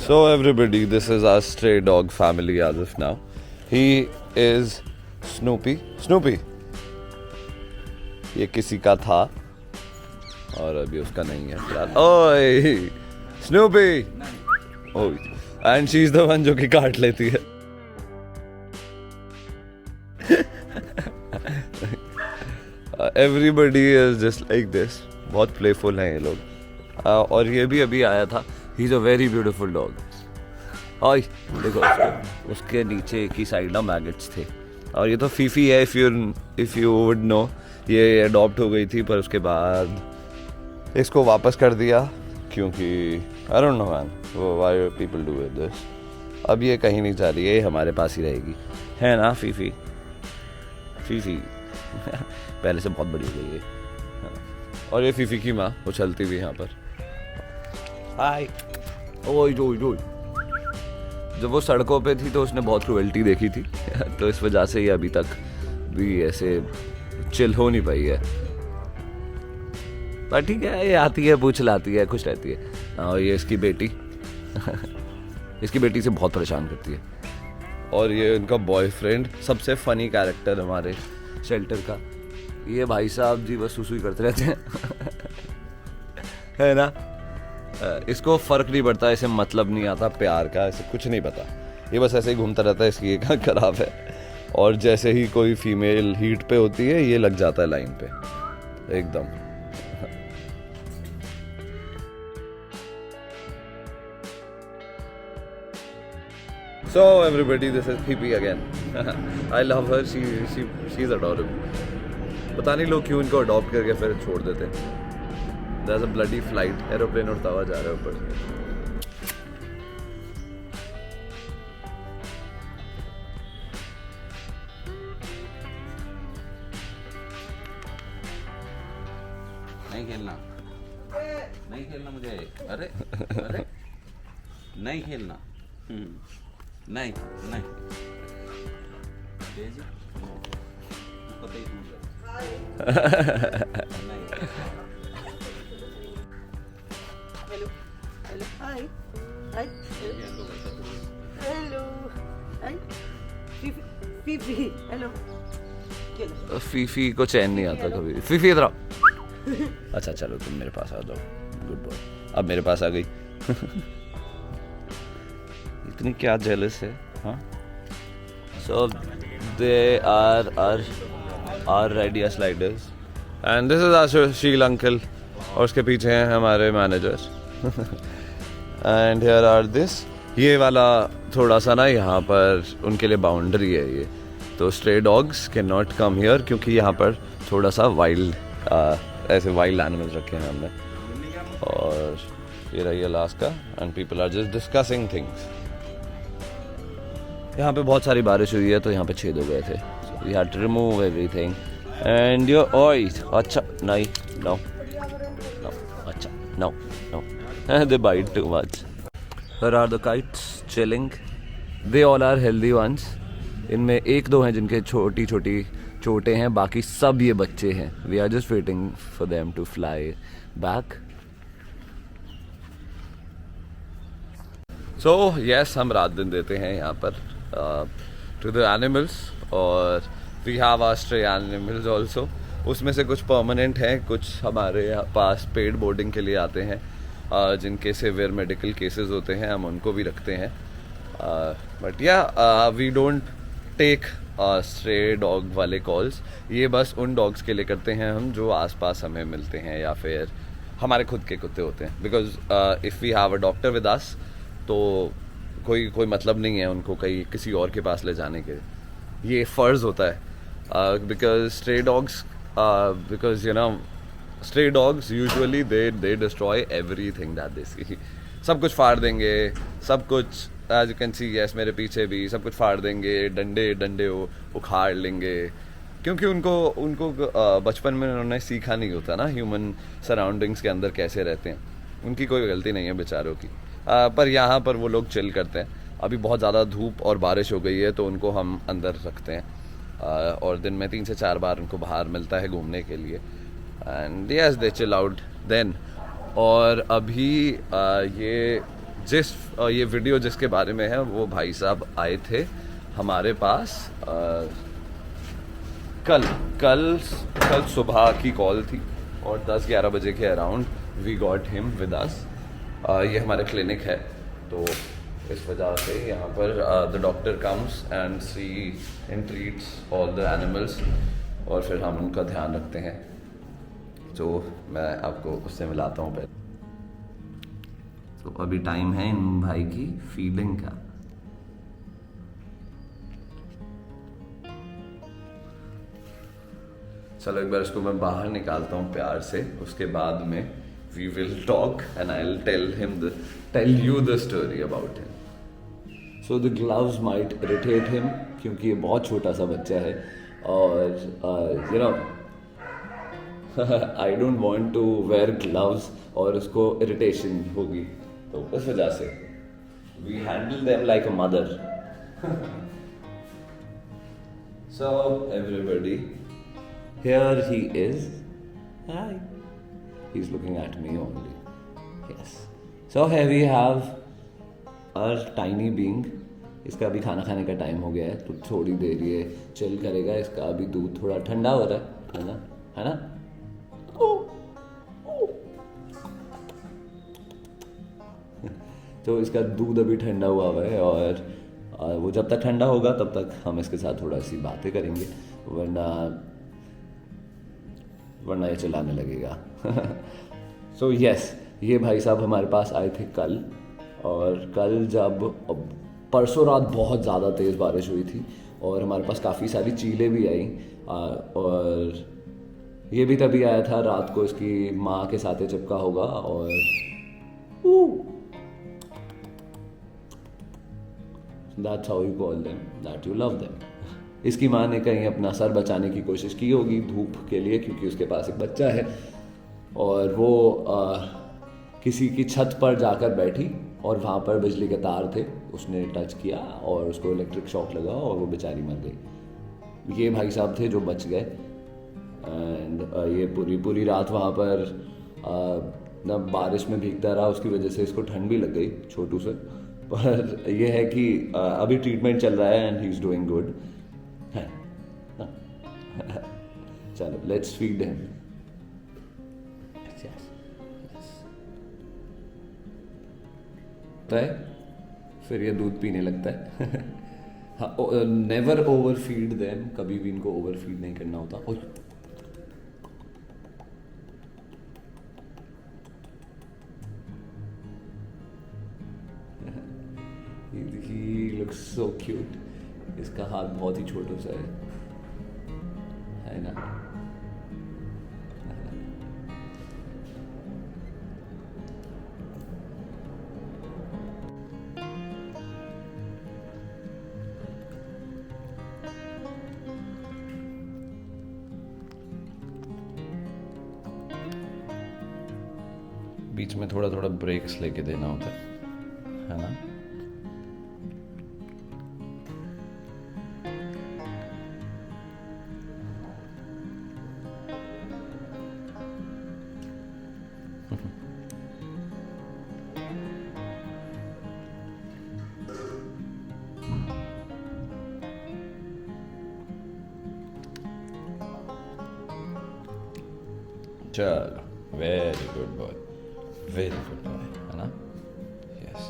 So everybody, this is our stray dog family as of now. He is Snoopy. Snoopy. ये किसी का था और अभी उसका नहीं है फिलहाल. ओए Snoopy. Oh, and she's the one जो कि काट लेती है. Everybody is just like this. बहुत playful हैं ये लोग. और ये भी अभी आया था. He's a very beautiful dog. ओए देखो उसके नीचे एक ही साइड ना मैगेट्स थे. और ये तो फीफी है. if you would know, ये अडॉप्ट हो गई थी पर उसके बाद इसको वापस कर दिया क्योंकि I don't know man, why people do this. अब ये कहीं नहीं जा रही है, ये हमारे पास ही रहेगी, है ना फीफी. पहले से बहुत बड़ी हो गई है. और ये फीफी की माँ उछलती भी यहाँ पर. हाय. ओए जोई. जब वो सड़कों पे थी तो उसने बहुत क्रूएल्टी देखी थी. तो इस वजह से ये अभी तक भी ऐसे चिल हो नहीं पाई है. पर ठीक है, ये आती है, पूछ लाती है, खुश रहती है. और ये इसकी बेटी इसकी बेटी से बहुत परेशान करती है. और ये उनका बॉयफ्रेंड, सबसे फनी कैरेक्टर हमारे शेल्टर का. ये भाई साहब जी बस सुसु करते रहते हैं. है ना. इसको फर्क नहीं पड़ता, इसे मतलब नहीं आता प्यार का, इसे कुछ नहीं पता. ये बस ऐसे ही घूमता रहता है. इसकी एक खराब है. और जैसे ही कोई फीमेल हीट पे होती है ये लग जाता है लाइन पे एकदम. So everybody, this is Phoebe again. I love her. She's adorable. पता नहीं लोग क्यों इनको अडॉप्ट करके फिर छोड़ देते हैं. There's a bloody flight. Aeroplane उड़ता हुआ जा रहा है ऊपर. नहीं खेलना मुझे. अरे नहीं खेलना. नहीं तेजी पता ही नहीं. Hello. Hi. Hello. Hi. Fifi. Hello. Phi Phi को चैन नहीं आता कभी. फीफी इधर आओ. अच्छा चलो तुम मेरे पास आ जाओ. Good boy. अब मेरे पास आ गई. इतनी क्या जेलस है. हाँ. So they are our radio sliders and this is our Sheil uncle. और उसके पीछे हैं हमारे manager. And here are this. ये वाला थोड़ा सा ना यहाँ पर उनके लिए बाउंड्री है ये. तो stray dogs can not come here क्योंकि यहाँ पर थोड़ा सा वाइल्ड ऐसे वाइल्ड एनिमल्स रखे हैं हमने. और ये रही Alaska and people are just discussing things. यहाँ पे बहुत सारी बारिश हुई है तो यहाँ पे छेद हो गए थे. So we had to remove everything and your oil. अच्छा नहीं नो अच्छा no they bite too much. Here are the kites chilling. They all are healthy ones. इनमें एक दो हैं जिनके छोटी छोटी चोटें हैं, बाकी सब ये बच्चे हैं. We are just waiting for them to fly back. So yes, हम रात दिन देते हैं यहाँ पर to the animals. और we have our stray animals also. उसमें से कुछ परमानेंट हैं, कुछ हमारे पास पेड बोर्डिंग के लिए आते हैं. जिनके सिवियर मेडिकल केसेस होते हैं हम उनको भी रखते हैं. बट या we don't take stray dog वाले कॉल्स. ये बस उन डॉग्स के लिए करते हैं हम जो आसपास हमें मिलते हैं या फिर हमारे खुद के कुत्ते होते हैं. Because if we have a doctor with us तो कोई मतलब नहीं है उनको कहीं किसी और के पास ले जाने के. ये फ़र्ज़ होता है. Because stray dogs because you know stray dogs usually they destroy everything that they see. सब कुछ फाड़ देंगे, सब कुछ as you can see. yes, मेरे पीछे भी सब कुछ फाड़ देंगे, डंडे उखाड़ लेंगे क्योंकि उनको बचपन में उन्होंने सीखा नहीं होता ना ह्यूमन सराउंडिंग्स के अंदर कैसे रहते हैं. उनकी कोई गलती नहीं है बेचारों की. पर यहाँ पर वो लोग चिल करते हैं. अभी बहुत ज़्यादा धूप और बारिश हो गई है तो उनको हम अंदर रखते हैं. और दिन में 3 से 4 बार उनको बाहर मिलता है घूमने के लिए. And yes they chill out then. और अभी ये ये वीडियो जिसके बारे में है वो भाई साहब आए थे हमारे पास कल सुबह की कॉल थी और 10-11 बजे के around we got him with us. ये हमारा क्लिनिक है तो इस वजह से यहाँ पर the doctor comes and see and treats all the animals और फिर हम उनका ध्यान रखते हैं। तो मैं आपको उससे मिलाता हूँ पहले। तो अभी टाइम है इन भाई की फीडिंग का। चलो एक बार इसको मैं बाहर निकालता हूँ प्यार से, उसके बाद में we will talk and I will tell you the story about him. So the gloves might irritate him क्योंकि ये बहुत छोटा सा बच्चा है और you know I don't want to wear gloves और उसको इरिटेशन होगी, तो उस वजह से we handle them like a mother. So everybody here he is. Hi. He's looking at me only. Yes. So here we have our tiny being. इसका अभी खाना खाने का टाइम हो गया है तो थोड़ी देर ये चिल करेगा। इसका अभी दूध थोड़ा ठंडा हो रहा है ना? तो इसका दूध अभी ठंडा हुआ है और वो जब तक ठंडा होगा तब तक हम इसके साथ थोड़ा सी बातें करेंगे, वरना ये चिल्लाने लगेगा। सो यस, ये भाई साहब हमारे पास आए थे कल, और कल जब परसों रात बहुत ज़्यादा तेज़ बारिश हुई थी और हमारे पास काफ़ी सारी चीलें भी आई और ये भी तभी आया था रात को, इसकी माँ के साथ चिपका होगा और that's how you call them, that you love them। इसकी माँ ने कहीं अपना सर बचाने की कोशिश की होगी धूप के लिए, क्योंकि उसके पास एक बच्चा है और वो किसी की छत पर जाकर बैठी और वहाँ पर बिजली के तार थे, उसने टच किया और उसको इलेक्ट्रिक शॉक लगा और वो बेचारी मर गई। ये भाई साहब थे जो बच गए एंड ये पूरी रात वहाँ पर ना बारिश में भीगता रहा, उसकी वजह से इसको ठंड भी लग गई छोटू से। पर यह है कि अभी ट्रीटमेंट चल रहा है and he is doing good. चलो लेट्स फीड हिम। फिर ये दूध पीने लगता है। हाँ, नेवर ओवर फीड देम, कभी भी इनको ओवर फीड नहीं करना होता। He looks so cute। इसका हाथ बहुत ही छोटा सा है ना? बीच में थोड़ा थोड़ा ब्रेक्स लेके देना होता है ना? चलो, very good boy, very good boy, है ना? यस।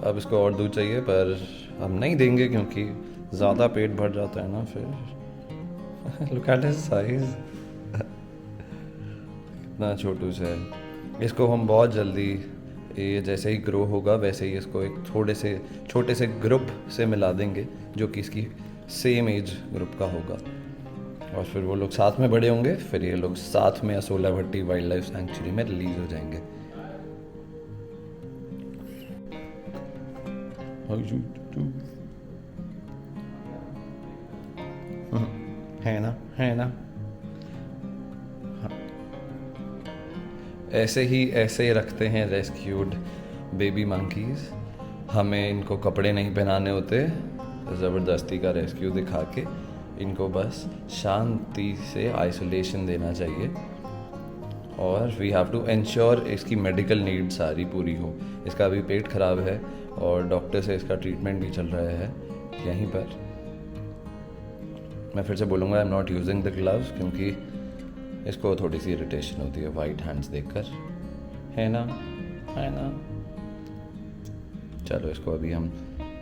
अब इसको और दूध चाहिए पर हम नहीं देंगे क्योंकि ज़्यादा पेट भर जाता है ना फिर। लुक एट हिज साइज, इतना छोटू से है। इसको हम बहुत जल्दी, ये जैसे ही ग्रो होगा वैसे ही इसको एक छोटे से ग्रुप से मिला देंगे जो कि इसकी सेम एज ग्रुप का होगा और फिर वो लोग साथ में बड़े होंगे, फिर ये लोग साथ में असोला भट्टी वाइल्ड लाइफ सेंचुरी में रिलीज हो जाएंगे। है ना? ऐसे ही रखते हैं रेस्क्यूड बेबी मंकीज। हमें इनको कपड़े नहीं पहनाने होते, ज़बरदस्ती का रेस्क्यू दिखा के इनको बस शांति से आइसोलेशन देना चाहिए और वी हैव टू इंश्योर इसकी मेडिकल नीड्स सारी पूरी हो। इसका अभी पेट ख़राब है और डॉक्टर से इसका ट्रीटमेंट भी चल रहा है यहीं पर। मैं फिर से बोलूँगा I am not using the gloves, क्योंकि इसको थोड़ी सी इरिटेशन होती है वाइट हैंड्स देखकर, है ना, है ना। चलो इसको अभी हम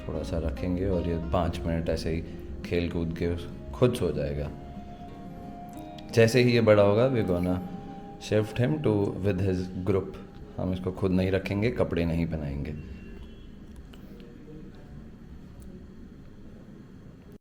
थोड़ा सा रखेंगे और ये 5 मिनट ऐसे ही खेल कूद के खुद सो जाएगा। जैसे ही ये बड़ा होगा we gonna shift him to with his group. हम इसको खुद नहीं रखेंगे, कपड़े नहीं पहनाएंगे।